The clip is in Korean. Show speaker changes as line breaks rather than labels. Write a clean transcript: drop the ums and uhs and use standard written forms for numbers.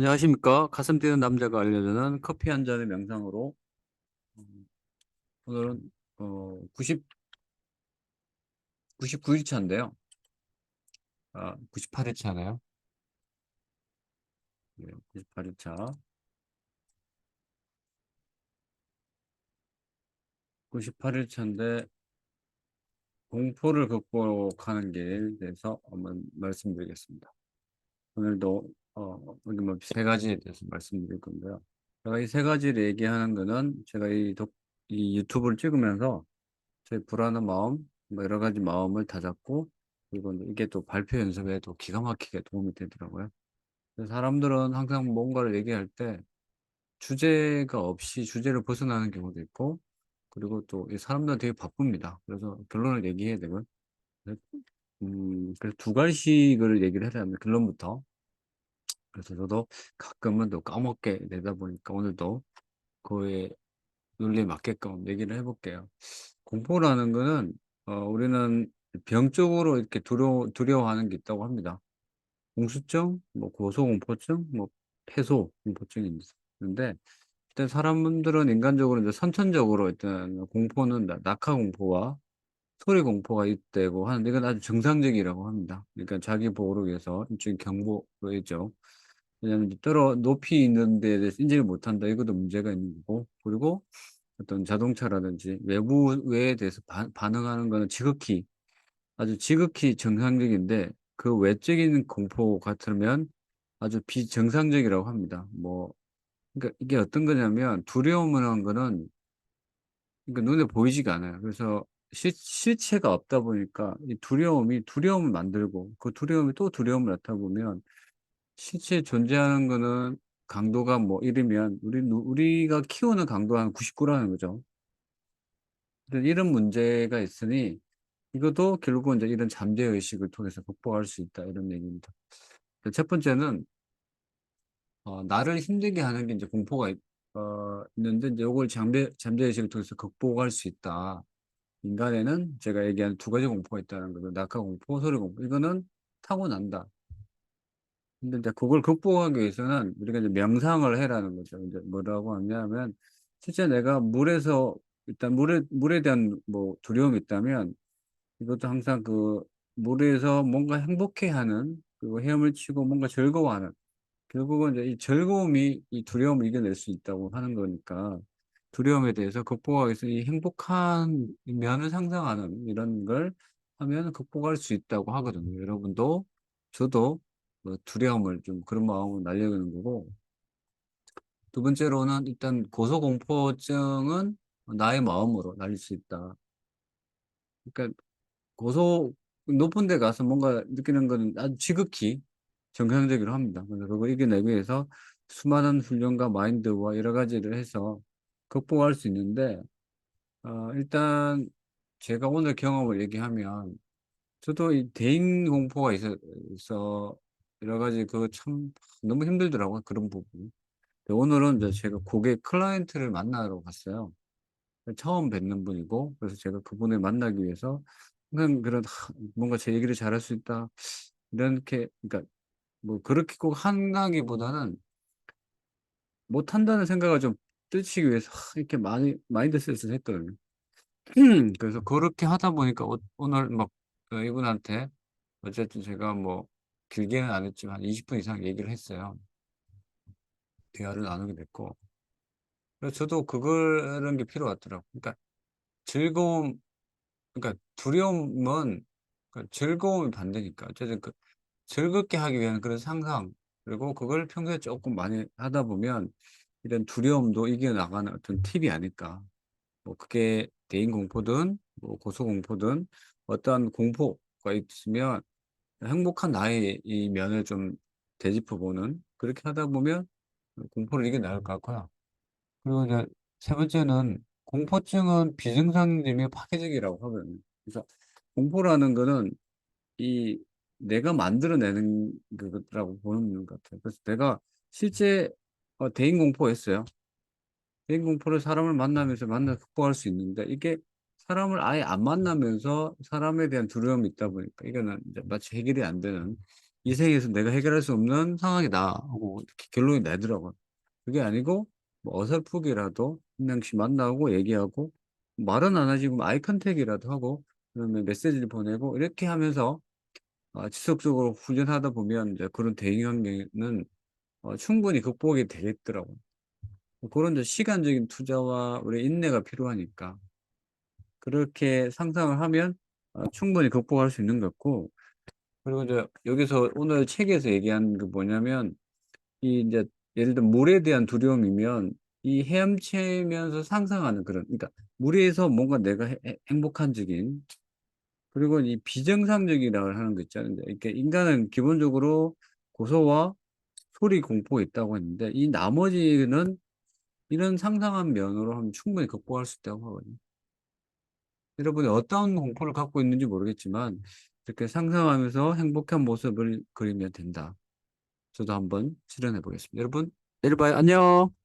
안녕하십니까. 가슴 뛰는 남자가 알려주는 커피 한 잔의 명상으로 오늘은 99일 차인데요. 98일 차네요. 네, 98일 차. 98일 차인데 공포를 극복하는 길에 대해서 한번 말씀드리겠습니다. 오늘도 오늘 뭐 세 가지에 대해서 말씀드릴 건데요. 제가 이 세 가지를 얘기하는 거는 제가 이 유튜브를 찍으면서 제 불안한 마음, 뭐 여러 가지 마음을 다잡고, 그리고 이게 또 발표 연습에도 기가 막히게 도움이 되더라고요. 그래서 사람들은 항상 뭔가를 얘기할 때 주제가 없이 주제를 벗어나는 경우도 있고, 그리고 또 이 사람들은 되게 바쁩니다. 그래서 결론을 얘기해야 되고요. 그래서 두 가지씩을 얘기를 해야 합니다. 결론부터. 그래서 저도 가끔은 또 까먹게 되다 보니까 오늘도 그의 논리에 맞게끔 얘기를 해볼게요. 공포라는 거는 우리는 병적으로 이렇게 두려워하는 게 있다고 합니다. 공수증, 뭐 고소공포증, 뭐 폐소공포증이 있는데, 일단 사람들은 인간적으로 이제 선천적으로 일단 공포는 낙하공포와 소리공포가 있대고 하는데, 이건 아주 정상적이라고 합니다. 그러니까 자기 보호를 위해서 일종의 경보이죠. 왜냐하면 이제 높이 있는 데에 대해서 인지를 못한다, 이것도 문제가 있는 거고, 그리고 어떤 자동차라든지 외부에 대해서 반응하는 거는 지극히, 아주 지극히 정상적인데, 그 외적인 공포 같으면 아주 비정상적이라고 합니다. 뭐, 그러니까 이게 어떤 거냐면, 두려움이라는 거는 그러니까 눈에 보이지가 않아요. 그래서 실체가 없다 보니까 이 두려움이 두려움을 만들고, 그 두려움이 또 두려움을 낳다 보면 실제 존재하는 거는 강도가 뭐 이르면 우리가 키우는 강도가 한 99라는 거죠. 근데 이런 문제가 있으니 이것도 결국은 이제 이런 잠재 의식을 통해서 극복할 수 있다, 이런 얘기입니다. 첫 번째는 나를 힘들게 하는 게 이제 공포가 있는데, 이제 요걸 잠재 의식을 통해서 극복할 수 있다. 인간에는 제가 얘기한 두 가지 공포가 있다는 거죠. 낙하 공포, 소리 공포. 이거는 타고난다. 근데 이제 그걸 극복하기 위해서는 우리가 이제 명상을 해라는 거죠. 이제 뭐라고 하냐면, 실제 내가 일단 물에 대한 뭐 두려움이 있다면, 이것도 항상 그 물에서 뭔가 행복해하는, 그리고 헤엄을 치고 뭔가 즐거워하는, 결국은 이제 이 즐거움이 이 두려움을 이겨낼 수 있다고 하는 거니까, 두려움에 대해서 극복하기 위해서 이 행복한 면을 상상하는 이런 걸 하면 극복할 수 있다고 하거든요. 여러분도 저도 뭐 두려움을 좀 그런 마음으로 날려가는 거고, 두 번째로는 일단 고소공포증은 나의 마음으로 날릴 수 있다. 그러니까 고소 높은 데 가서 뭔가 느끼는 거는 아주 지극히 정상적이라고 합니다. 그래서 그걸 이겨내기 위해서 수많은 훈련과 마인드와 여러 가지를 해서 극복할 수 있는데, 일단 제가 오늘 경험을 얘기하면, 저도 이 대인 공포가 있어 여러 가지 그 참 너무 힘들더라고요, 그런 부분. 근데 오늘은 이제 제가 고객 클라이언트를 만나러 갔어요. 처음 뵙는 분이고, 그래서 제가 그분을 만나기 위해서 항상 그런 뭔가 제 얘기를 잘할 수 있다, 이렇게, 그러니까 뭐 그렇게 꼭 한다기보다는 못한다는 생각을 좀 떨치기 위해서 이렇게 많이 마인드 셋을 했거든요. 그래서 그렇게 하다 보니까 오늘 막 이분한테 어쨌든 제가 뭐 길게는 안 했지만 한 20분 이상 얘기를 했어요. 대화를 나누게 됐고. 그래서 저도 그런 게 필요 같더라고요. 그러니까 즐거움, 그러니까 두려움은, 그러니까 즐거움이 반대니까. 어쨌든 그 즐겁게 하기 위한 그런 상상, 그리고 그걸 평소에 조금 많이 하다 보면 이런 두려움도 이겨나가는 어떤 팁이 아닐까. 뭐 그게 대인 공포든 뭐 고소 공포든 어떠한 공포가 있으면 행복한 나의 이 면을 좀 되짚어 보는, 그렇게 하다 보면 공포를 이겨나갈 것 같고요. 그리고 이제 세 번째는, 공포증은 비증상심이 파괴적이라고 하거든요. 그래서 공포라는 거는 이 내가 만들어내는 그거라고 보는 것 같아요. 그래서 내가 실제 대인 공포였어요. 대인 공포를 사람을 만나면서 극복할 수 있는데, 이게 사람을 아예 안 만나면서 사람에 대한 두려움이 있다 보니까 이거는 이제 마치 해결이 안 되는. 이 생에서 내가 해결할 수 없는 상황이다 하고 이렇게 결론이 나더라고요. 그게 아니고 뭐 어설프게라도 한 명씩 만나고 얘기하고 말은 안 하지 뭐 아이 컨택이라도 하고 그다음에 메시지를 보내고 이렇게 하면서 지속적으로 훈련하다 보면 이제 그런 대인 관계는 충분히 극복이 되겠더라고요. 그런 이제 시간적인 투자와 우리 인내가 필요하니까 그렇게 상상을 하면 충분히 극복할 수 있는 것 같고, 그리고 이제 여기서 오늘 책에서 얘기한 게 뭐냐면 이 인제 예를 들면 물에 대한 두려움이면 이 헤엄치면서 상상하는 그런, 그러니까 물에서 뭔가 내가 행복한적인, 그리고 이 비정상적이라고 하는 거 있잖아요. 이렇게 인간은 기본적으로 고소와 소리 공포가 있다고 했는데 이 나머지는 이런 상상한 면으로 하면 충분히 극복할 수 있다고 하거든요. 여러분이 어떤 공포를 갖고 있는지 모르겠지만 이렇게 상상하면서 행복한 모습을 그리면 된다. 저도 한번 실현해 보겠습니다. 여러분 내일 봐요. 안녕.